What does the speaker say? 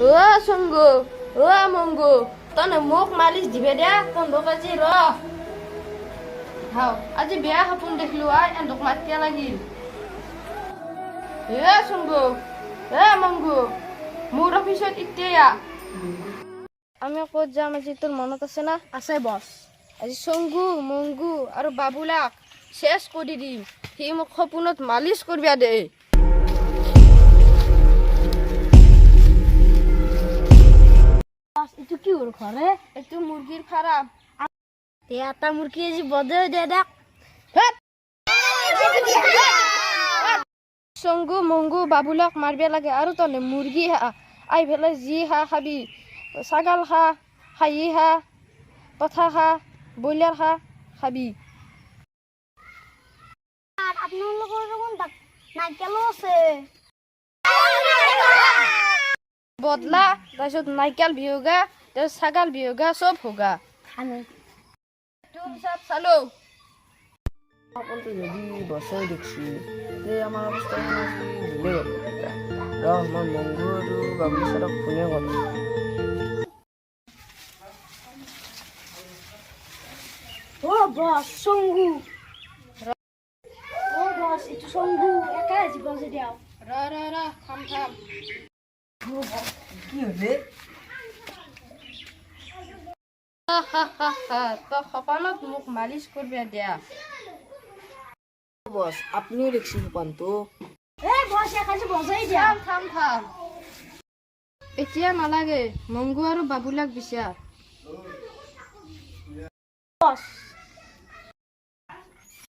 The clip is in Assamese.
ও সঙ্গু ও মঙ্গু তনে মোক মালিচ দিবে দিয়া 15 কেজি র হাও আজি বেয়া সপোন দেখলো আই এন্দক মাতকে লাগিল এ সঙ্গু এ মঙ্গু মোৰ অফিসত ইতিয়া আমি ক'ত যাম আজি তোৰ মনত আছে না আছে বস। আজি সঙ্গু মঙ্গু আৰু বাবুলাক শেষ কৰি দিম সি মোক সপোনত মালিচ কৰিবা দে বস এইটো কি ওৰ ঘৰে? এইটো মুৰ্গীৰ ফাৰাম এটা মুৰগি আজি বদে দে দেখ। সঙ্গু মঙ্গু বাবুলাক মাৰিব লাগে আৰু তনে মুৰ্গী খা আই পেলাই যি খা খাবি ছাগাল খা খাহী খা পঠা খা ব্ৰইলাৰ খা খাবি আপনাৰ দেখুন নাইকেলও আছে। বদলা তাৰপিছত নাইকেল বিহুগা তাৰপিছত ছাগাল বিহুগা চব হোগা আমি তোৰ হিচাপ চালো সকলকে যদি বছৰ দেখছি তে আমাৰ অৱস্থা ভুলে গ'ল ৰ মই মংগু আৰু বাবুল ছাৰক ফোনে কৰোঁ ও বস সঙ্গু ও বস এইটো সঙ্গু একা আজি বজে দিও। ৰ খাম কি হ'লে তই সপোনত মোক মালিচ কৰিবা দিয়া বছ আপুনিও দেখছি সপোনটো এ বস একা আজি বজাই দিয়া। থাম এতিয়া নালাগে মংগু আৰু বাবুলাক বিচাৰ বস